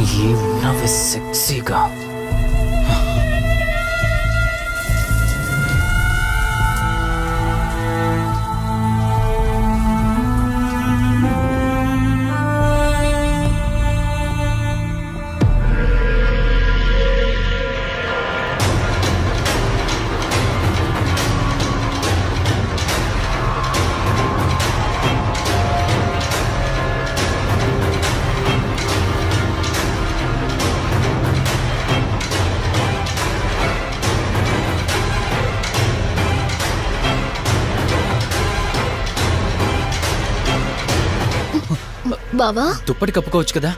ఏమన్నావే సెక్సీగా? బావా దుప్పటి కప్పుకోవచ్చు కదా?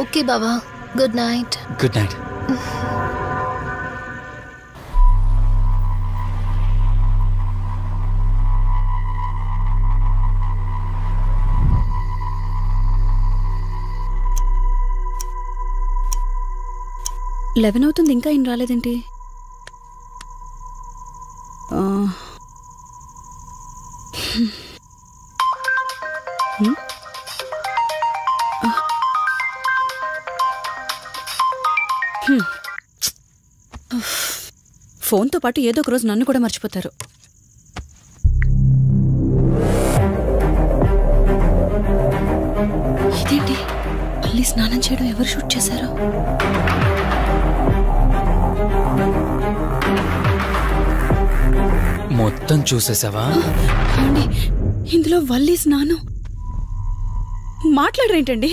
ఓకే బావా, good night. Good night. Eleven అవుతుంది, ఇంకా ఏం రాలేదేంటి? ఫోన్తో పాటు ఏదో ఒక రోజు నన్ను కూడా మర్చిపోతారు. ఇదేంటి, మళ్ళీ స్నానం చేయడం ఎవరు షూట్ చేశారు? మొత్తం చూసేసావా? ఇందులో వల్లి స్నానం మాట్లాడరేంటండి?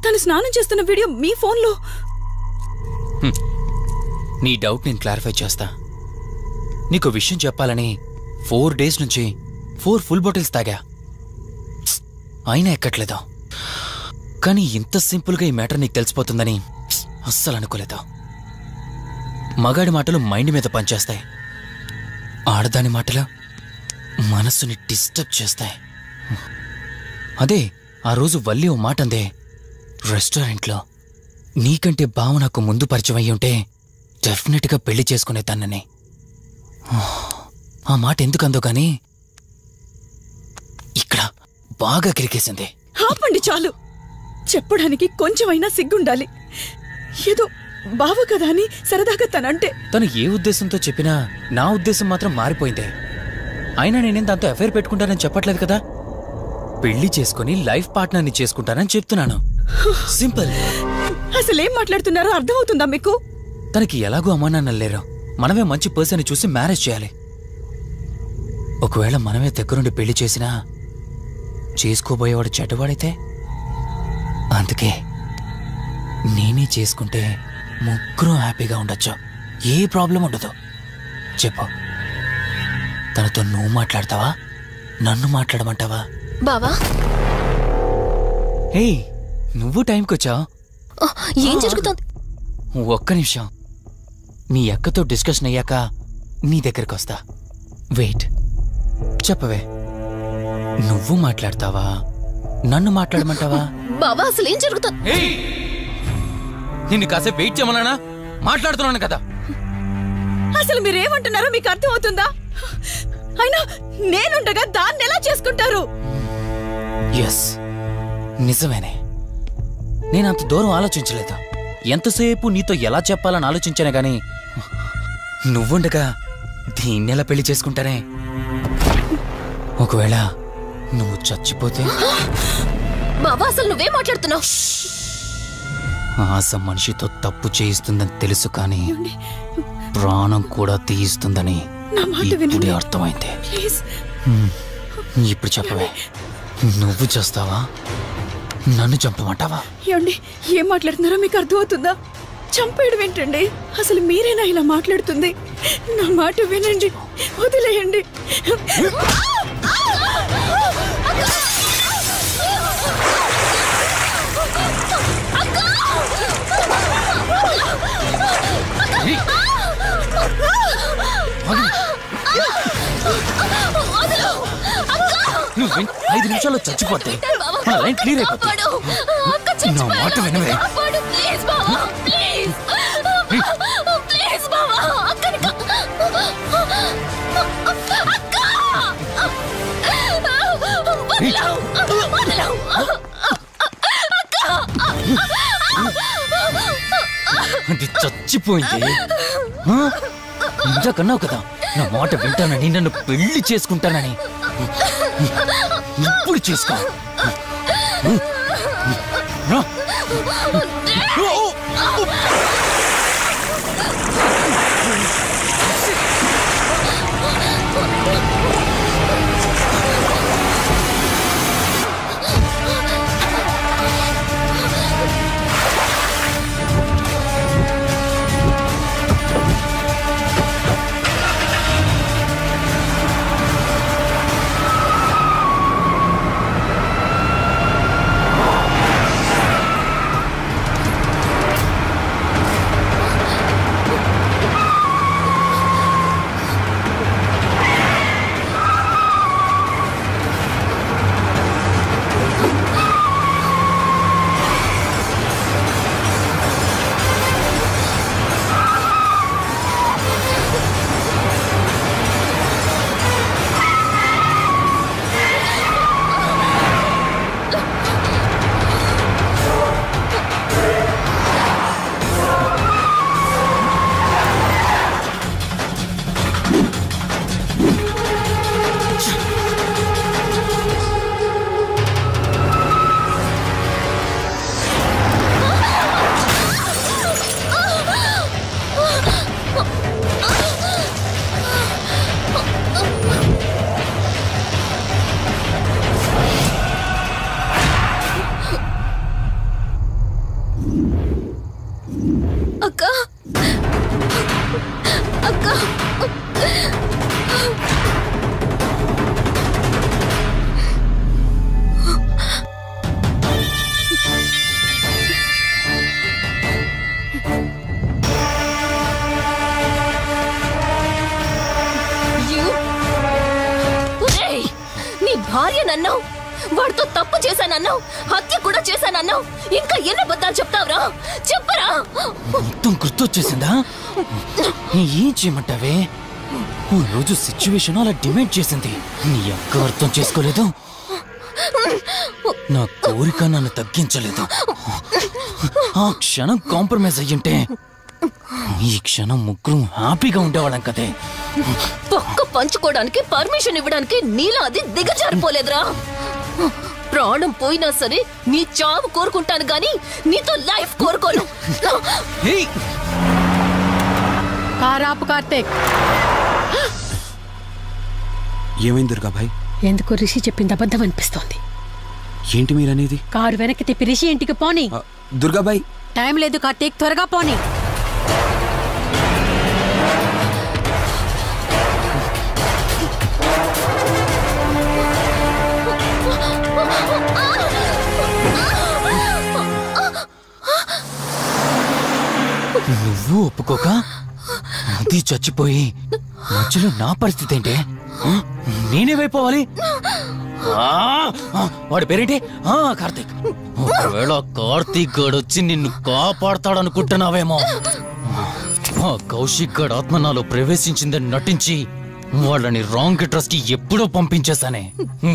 తను స్నానం చేస్తున్న వీడియో మీ ఫోన్లో. నీ డౌట్ నేను క్లారిఫై చేస్తా. నీకు విషయం చెప్పాలని 4 days నుంచి 4 full bottles తాగా, అయినా ఎక్కట్లేదు. కానీ ఇంత సింపుల్గా ఈ మ్యాటర్ నీకు తెలిసిపోతుందని అస్సలు అనుకోలేదు. మగాడి మాటలు మైండ్ మీద పనిచేస్తాయి, ఆడదాని మాటలు మనస్సుని డిస్టర్బ్ చేస్తాయి. అదే ఆ రోజు వల్లి ఓ మాట అందే రెస్టారెంట్లో, నీకంటే బావ నాకు ముందు పరిచయం అయ్యి ఉంటే డెఫినెట్గా పెళ్లి చేసుకునేదాన్నని. ఆ మాట ఎందుకందో కానీ ఇక్కడ బాగా కిరికేసింది. ఆపండి చాలు, చెప్పడానికి కొంచెమైనా సిగ్గుండాలి. ఏదో బావ కదా అని సరదాగా తనంటే. తను ఏ ఉద్దేశంతో చెప్పినా నా ఉద్దేశం మాత్రం మారిపోయిందే. అయినా నేనేం దాంతో అఫైర్ పెట్టుకుంటానని చెప్పట్లేదు కదా, పెళ్లి చేసుకుని లైఫ్ పార్ట్నర్ని చేసుకుంటానని చెప్తున్నాను. సింపుల్. అసలేం మాట్లాడుతున్నారో అర్థమవుతుందా మీకు? తనకి ఎలాగో అమ్మా నాన్న లేరు, మనమే మంచి పర్సన్ చూసి మ్యారేజ్ చేయాలి. ఒకవేళ మనమే దగ్గరుండి పెళ్లి చేసినా చేసుకోబోయేవాడు చెడ్డవాడైతే, అందుకే నేనే చేసుకుంటే ముగ్గురు హ్యాపీగా ఉండొచ్చు, ఏ ప్రాబ్లం ఉండదు. చెప్పు, తనతో నువ్వు మాట్లాడతావా, నన్ను మాట్లాడమంటావా? బావా హే, నువ్వు టైంకి వచ్చావు. ఏం జరుగుతుంది? ఒక్క నిమిషం, మీ అక్కతో డిస్కషన్ అయ్యాక నీ దగ్గరికి వస్తా. వెయిట్, చెప్పవే, నువ్వు మాట్లాడతావా, నన్ను మాట్లాడమంటావా? బావా అసలు ఏం జరుగుతుంది? నిన్ను కాసేపు వెయిట్ చేయమన్నానా? మాట్లాడుతున్నాను కదా. అసలు మీరేమంటున్నారో మీకు అర్థమవుతుందా? అయినా నేనుండగా దాన్ని ఎలా చేసుకుంటారు? ఎస్, నిజమేనే. నేనంత దూరం ఆలోచించలేదు. ఎంతసేపు నీతో ఎలా చెప్పాలని ఆలోచించానే గాని, నువ్వుండగా దీన్నెలా పెళ్లి చేసుకుంటానే? ఒకవేళ నువ్వు చచ్చిపోతే? బావా అసలు నువ్వేం మాట్లాడుతున్నావు? ఆశ మనిషితో తప్పు చేయిస్తుందని తెలుసు, కానీ ప్రాణం కూడా తీయిస్తుందని ఇప్పుడే అర్థమైంది. ఇప్పుడు చెప్పవే, నువ్వు చేస్తావా, నన్ను చంపమంటావా? ఏమండి, ఏం మాట్లాడుతున్నారో మీకు అర్థమవుతుందా? చంపేయడం ఏంటండి? అసలు మీరేనా ఇలా మాట్లాడుతుంది? నా మాట వినండి, వదిలేయండి. నువ్వు 5 నిమిషాల్లో చచ్చిపోతే మన లైన్ క్లియర్ అయిపోతుంది. నా మాట వినవే. తెగిపోయింది. ఇంతకన్నావు కదా నా మాట వింటానని, నన్ను పెళ్లి చేసుకుంటానని. ఇప్పుడు చేసుకో. అక్క అక్క నీ భార్య నన్ను వాడితో తప్పు చేశానన్నావు, హత్య కూడా చేశానన్నావు. ఇంకా ఎన్ని అబద్ధాలు చెప్తావురా? చెప్పరా? మొత్తం గుర్తొచ్చేసిందా? ఏం చేయమంటావే? ఓ రోజు సిచ్యువేషన్ అలా డిమాండ్ చేసింది. నీ అక్క అర్థం చేసుకోలేదు, నా కోరిక నన్ను తగ్గించలేదు. ఆ క్షణం కాంప్రమైజ్ అయ్యుంటే ఈ క్షణం ముగ్గురు హ్యాపీగా ఉండేవాళ్ళం కదే. పక్క పంచుకోవడానికి పర్మిషన్ ఇవ్వడానికి నీలా అది దిగజారిపోలేదురా. ప్రాణం పోయినా సరే నీ చావు కోరుకుంటాను గాని నీతో లైఫ్ కోరుకోను. కారాపు కార్తీక్. ఏమైంది దుర్గాబాయ్? ఎందుకు రిషి చెప్పింది అబద్ధం అనిపిస్తోంది. ఏంటి మీరనేది? కారు వెనక్కి తిప్పి రిషి ఇంటికి పోనీ. దుర్గాబాయ్ టైం లేదు కార్తీక్, త్వరగా పోనీ. నువ్వు ఒప్పుకోక అది చచ్చిపోయి మధ్యలో నా పరిస్థితి ఏంటి? నేనేమైపోవాలి? వాడి పేరేంటి? కార్తీక్. ఒకవేళ కార్తీక్ గాడు వచ్చి నిన్ను కాపాడతాడనుకుంటున్నావేమో. కౌశిక్ గాడు ఆత్మ నాలో ప్రవేశించిందని నటించి వాళ్ళని రాంగ్ అడ్రస్ కి ఎప్పుడో పంపించేశానే.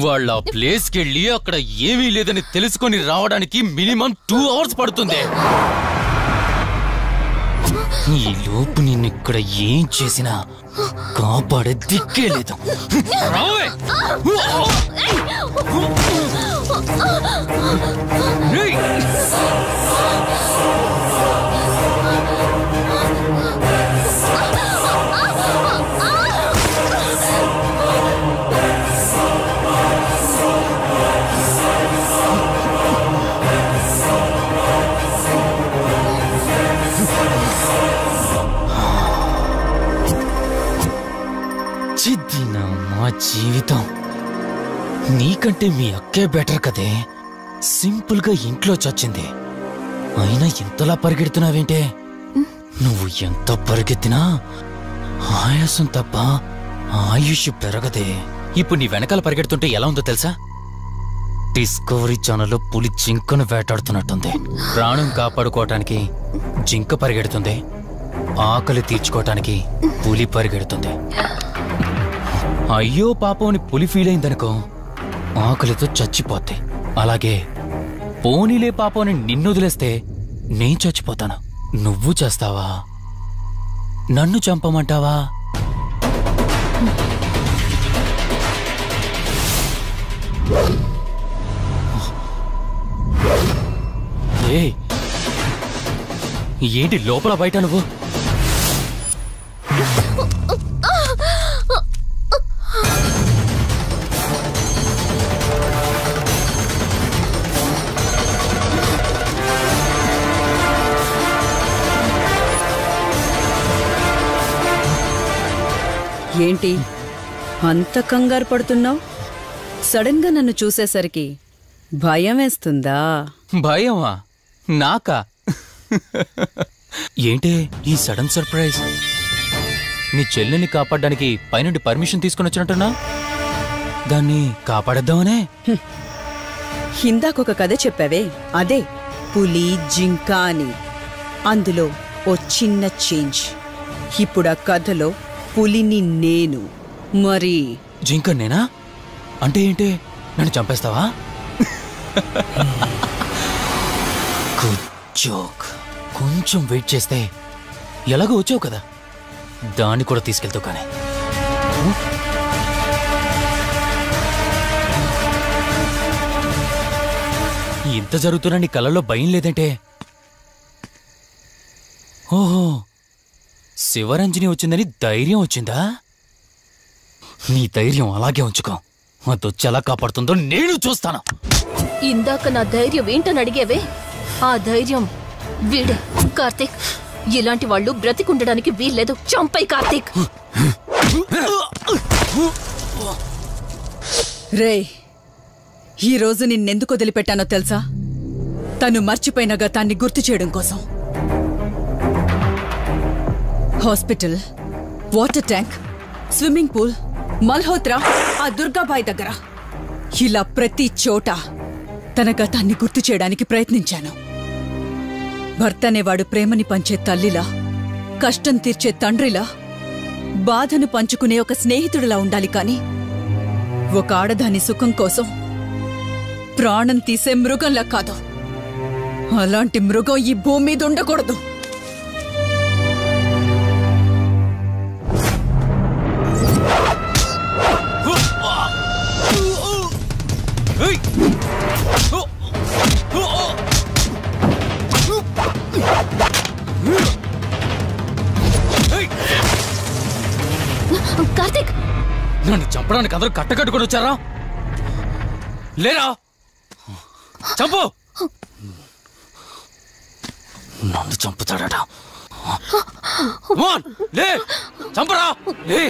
వాళ్ళ ప్లేస్ కి వెళ్ళి అక్కడ ఏమీ లేదని తెలుసుకొని రావడానికి మినిమం 2 hours పడుతుంది. ఈ లోపు నిన్నిక్కడ ఏం చేసినా కాపాడే దిక్కే లేదు. మా జీవితం నీకంటే మీ అక్కే బెటర్ కదే. సింపుల్ గా ఇంట్లో చచ్చింది, అయినా ఇంతలా పరిగెడుతున్నావేంటే? నువ్వు ఎంత పరిగెత్తినా ఆయాసం తప్ప ఆయుష్ పెరగదే. ఇప్పుడు నీ వెనకాల పరిగెడుతుంటే ఎలా ఉందో తెలుసా? డిస్కవరీ ఛానల్లో పులి జింకను వేటాడుతున్నట్టుంది. ప్రాణం కాపాడుకోవటానికి జింక పరిగెడుతుంది, ఆకలి తీర్చుకోవటానికి పులి పరిగెడుతుంది. అయ్యో పాపం అని పులి ఫీల్ అయిందనుకో, ఆకలితో చచ్చిపోద్ది. అలాగే పోనీలే పాపం అని నిన్ను వదిలేస్తే నేను చచ్చిపోతాను. నువ్వు చేస్తావా? నన్ను చంపమంటావా? ఏయ్, ఏంటి లోపల బయట నువ్వు? ఏంటి అంత కంగారు పడుతున్నావు? సడన్ గా నన్ను చూసేసరికి భయం వేస్తుందా? భయమా? నాకా? ఏంటే ఈ సడన్ సర్ప్రైజ్? నీ చెల్లెని కాపాడడానికి పైనుండి పర్మిషన్ తీసుకుని వచ్చినట్టున్నా? దాన్ని కాపాడేద్దామనే? ఇందాకొక కథ చెప్పావే, అదే పులి జింక అని. అందులో ఓ చిన్న చేంజ్. ఇప్పుడు ఆ కథలో పులిని నేను. మరి జింక నేనా? అంటే ఏంటి? నన్ను చంపేస్తావా? Good joke. కొంచెం వెయిట్ చేస్తే ఎలాగో వచ్చావు కదా, దాన్ని కూడా తీసుకెళ్తావు. కానీ ఇంత జరుగుతున్నా నీ కళ్ళల్లో భయం లేదంటే? ఓహో, శివరంజని వచ్చిందని ధైర్యం వచ్చిందా? నీ ధైర్యం అలాగే ఉంచుకో. అదొచ్చి ఎలా కాపాడుతుందో నేను చూస్తాను. ఇందాక నా ధైర్యం ఏంటని అడిగేవే, ఆ ధైర్యం వీడే. కార్తీక్, ఇలాంటి వాళ్ళు బ్రతికుండడానికి వీల్లేదు. చంపై కార్తీక్. రే, ఈరోజు నిన్నెందుకు వదిలిపెట్టానో తెలుసా? తను మర్చిపోయిన గతాన్ని గుర్తు చేయడం కోసం. Hospital, water tank, swimming pool, Malhotra, ఆ దుర్గాబాయ్ దగ్గర, ఇలా ప్రతి చోట తన గతాన్ని గుర్తు చేయడానికి ప్రయత్నించాను. భర్త అనేవాడు ప్రేమని పంచే తల్లిలా, కష్టం తీర్చే తండ్రిలా, బాధను పంచుకునే ఒక స్నేహితుడిలా ఉండాలి. కాని ఒక ఆడదాని సుఖం కోసం ప్రాణం తీసే మృగంలా కాదు. అలాంటి మృగం ఈ భూమి మీద ఉండకూడదు. కార్తీక్, నన్ను చంపడానికి అందరూ కట్టకట్టుకొని వచ్చారా? లేరా? చంపు! నన్ను చంపుతాడట. లే, చంపరా! లే!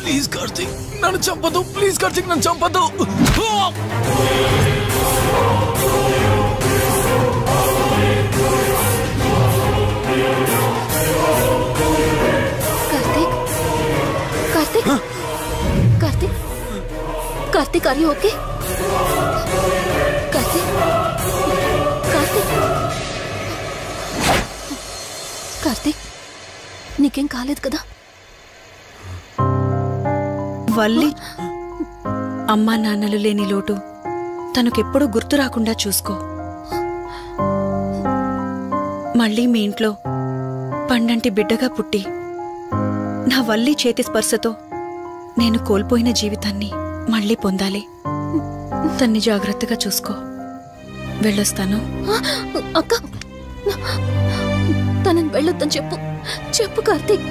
ప్లీజ్ కార్తీక్, నన్ను చంపదు. ప్లీజ్ కార్తీక్, నన్ను చంపదు. Karthik, Karthik, Karthik, Karthik, are you okay? Karthik, Karthik, Karthik, నీకేం కాలేదు కదా? వల్లి, అమ్మా నాన్నలు లేని లోటు తనకెప్పుడూ గుర్తు రాకుండా చూసుకో. మళ్ళీ మీ ఇంట్లో పండంటి బిడ్డగా పుట్టి నా వల్లి చేతి స్పర్శతో నేను కోల్పోయిన జీవితాన్ని మళ్ళీ పొందాలి. తన్ని జాగ్రత్తగా చూసుకో. వెళ్ళొస్తాను. అక్క, తనని వెళ్ళొద్దని చెప్పు. చెప్పు కార్తీక్.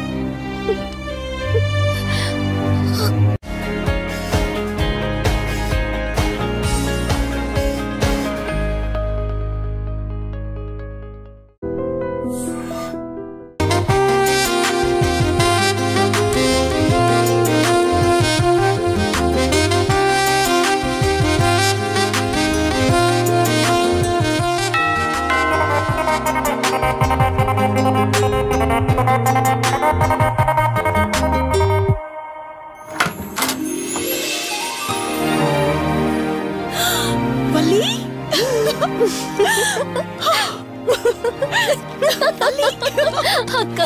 అక్క,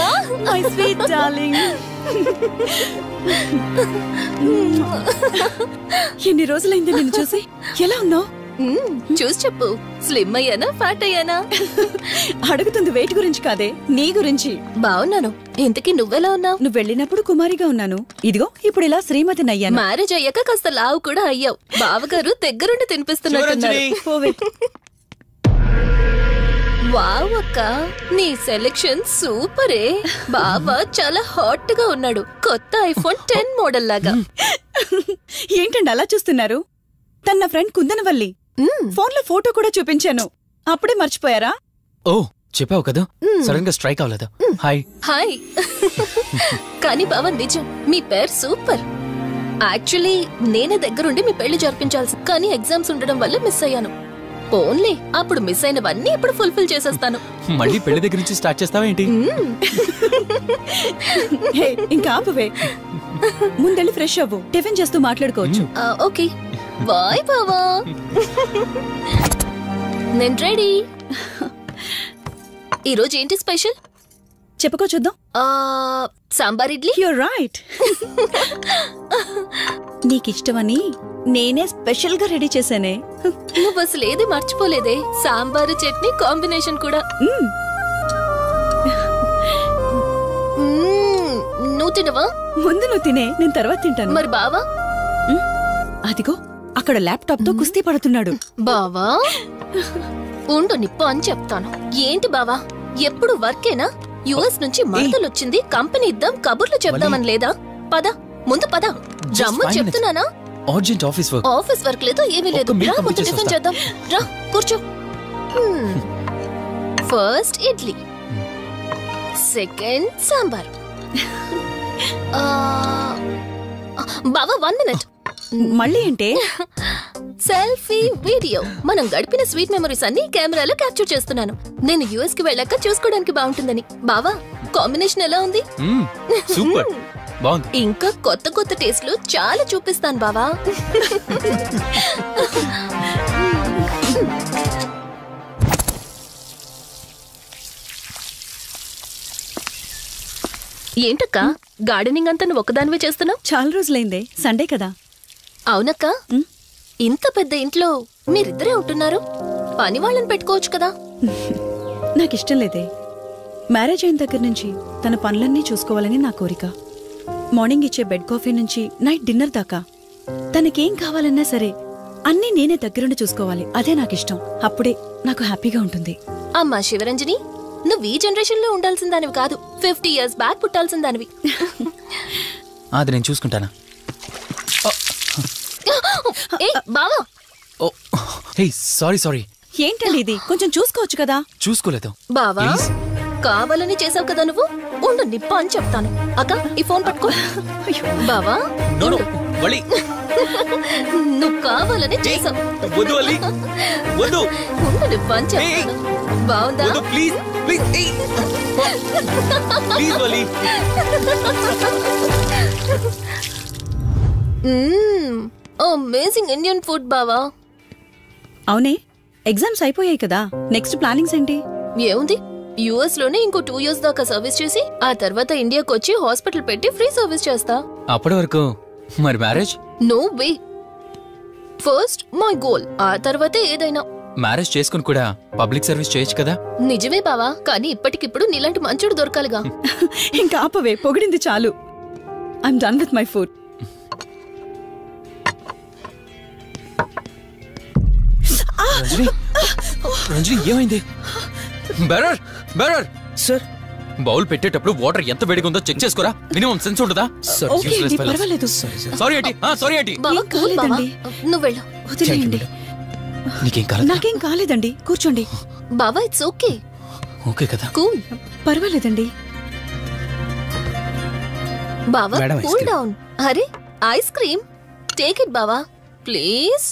మై స్వీట్ డార్లింగ్. ఎన్ని రోజులైంది నిన్ను చూసి. ఎలా ఉన్నావు? చూసి చెప్పు. స్లిమ్ అయ్యానా, ఫ్యాట్ అయ్యానా? అడుగుతుంది వెయిట్ గురించి కాదే, నీ గురించి. బాగున్నాను. ఇంతకీ నువ్వెలా ఉన్నావు? నువ్వు వెళ్ళినప్పుడు కుమారిగా ఉన్నాను. ఇదిగో ఇప్పుడు ఇలా శ్రీమతిని అయ్యాను. మ్యారేజ్ అయ్యాక కాస్త లావు కూడా అయ్యావు. బావగారు దగ్గరుండి తినిపిస్తున్నట్టున్నారు. వావ్ అక్క, నీ సెలెక్షన్ సూపరే. బావ చాలా హాట్ గా ఉన్నాడు. కొత్త ఐఫోన్ 10 మోడల్ లాగా. ఏంటండి అలా చూస్తున్నారు? తన ఫ్రెండ్ కుందనవల్లి. ఫోన్ లో ఫోటో కూడా చూపించాను. అప్పుడే మర్చిపోయారా? ఓ చెప్పావు కదా, సడన్ గా స్ట్రైక్ అవ్వలేదు. Hi hi. కానీ బావ నిజం, మీ పేరు సూపర్. యాక్చువల్లీ నేనే దగ్గరుండి మీ పెళ్లి జరిపించాల్సి, కానీ ఎగ్జామ్స్ ఉండడం వల్ల మిస్ అయ్యాను. ఓన్లీ అప్పుడు మిస్ అయినవన్నీ ఇప్పుడు ఫుల్ఫిల్ చేసేస్తాను. మళ్ళీ పెళ్లి దగ్గర నుంచి స్టార్ట్ చేస్తావా ఏంటి? ఇంకా ఆపవే. ముందెళ్ళి ఫ్రెష్ అవ్వు, టిఫిన్ చేస్తూ మాట్లాడుకోవచ్చు. ఓకే బాయ్ బావా. నేను రెడీ. ఈరోజు ఏంటి స్పెషల్ చెప్పుకో చూద్దాం. సాంబార్ ఇడ్లీ. You're right. నీకిష్టమని నేనే స్పెషల్ గా రెడీ చేశానే. నువ్వు అసలు ఏది మర్చిపోలేదే. సాంబారు చట్నీ కాంబినేషన్ కూడా. నువ్వు తినవా? ముందు నువ్వు తినే, నేను తర్వాత తింటాను. మరి బావా? అదిగో అక్కడ ల్యాప్టాప్ తో కుస్తీ పడుతున్నాడు. బావా ఉండు, నిప్పు అని చెప్తాను. ఏంటి బావా ఎప్పుడు వర్కేనా? యుఎస్ నుంచి మరదలు వచ్చింది, కంపెనీ ఇద్దాం, కబుర్లు చెప్దామని లేదా? పద ముందు పద. రమ్ము చెప్తున్నానా? Urgent office work. Office work లేదు, ఏమీ లేదు. రా ముందు టిఫిన్ చేద్దాం. రా కూర్చో. First idli, second sambar. బావా 1 మినిట్. మళ్ళీ ఏంటే? Selfie video. మనం గడిపిన స్వీట్ మెమరీస్ అన్ని కెమెరాలో క్యాప్చర్ చేస్తున్నాను. నేను యుఎస్ కి వెళ్ళాక చూసుకోవడానికి బాగుంటుందని. బావా కాంబినేషన్ ఎలా ఉంది? సూపర్ బాగుంది. ఇంకా కొత్త కొత్త టేస్ట్లు చాలా చూపిస్తాను బావా. ఏంటక్క గార్డెనింగ్ అంతా నువ్వు ఒకదానివే చేస్తున్నావు? చాలా రోజులైందే, సండే కదా. అవునక్క, ఇంత పెద్ద ఇంట్లో మీరిద్దరే ఉంటున్నారు, పని వాళ్ళని పెట్టుకోవచ్చు కదా. నాకిష్టం లేదే. మ్యారేజ్ అయిన దగ్గర నుంచి తన పనులన్నీ చూసుకోవాలని నా కోరిక. మార్నింగ్ ఇచ్చే బెడ్ కాఫీ నుంచి నైట్ డిన్నర్ దాకా తనకేం కావాలన్నా సరే అన్నీ నేనే దగ్గరుండి చూసుకోవాలి. అదే నాకిష్టం. అప్పుడే నాకు హ్యాపీగా ఉంటుంది. అమ్మా శివరంజని, నువ్వు ఈ జనరేషన్ లో ఉండాల్సిన దానివి కాదు, 50 years బ్యాక్ పుట్టాల్సిన దానివి. అది నేను చూసుకుంటానా? బావా సారీ. ఏంటండి ఇది? కొంచెం చూసుకోవచ్చు కదా. చూసుకోలేదు బావా, కావాలని చేసావు కదా నువ్వు. ఉండు నిప్ప అని చెప్తాను. అక్క ఈ ఫోన్ పట్టుకో. బావా నువ్వు కావాలని చేసావు. ఉండు నిప్ప అని చెప్తాను. బావుందా? అమేజింగ్ ఇండియన్ ఫుడ్ బావా. అవునే, ఎగ్జామ్స్ అయిపోయాయి కదా, నెక్స్ట్ ప్లానింగ్స్ ఏంటి? ఏముంది, యుఎస్ లోనే ఇంకో 2 years దాకా సర్వీస్ చేసి ఆ తర్వాత ఇండియాకి వచ్చి హాస్పిటల్ పెట్టి ఫ్రీ సర్వీస్ చేస్తా. అప్పటి వరకు మరి marriage? No way. First my goal, ఆ తర్వాతే ఏదైనా. మ్యారేజ్ చేసుకుని కూడా పబ్లిక్ సర్వీస్ చేయొచ్చు కదా. నిజమే బావా, కానీ ఇప్పటికిప్పుడు నీలాంటి మంచుడు దొరకాలిగా. ఇంకా ఆపవే, పొగిడింది చాలు. I'm done with my food. Ranjani ఏమైంది? బెరర్ బెరర్ సార్ బౌల్ పెట్టేటప్పుడు వాటర్ ఎంత వేడిగా ఉందో చెక్ చేసుకోరా. మినిమం సెన్స్ ఉంటుందా? ఓకే అండి, పర్వాలేదు. సారీ ఏంటి సారీ ఏంటి బావా ఏం కాలేదండి. నువ్వు వెళ్ళు. వదిలేయండి. నీకేం కాలేదు? నాకేం కాలేదండి, కూర్చోండి. బావా ఇట్స్ ఓకే. ఓకే కదా. కూల్. పర్వాలేదండి. బావా Madam, ice cool cream. Down. అరే ఐస్ క్రీమ్ టేక్ ఇట్ బావా ప్లీజ్.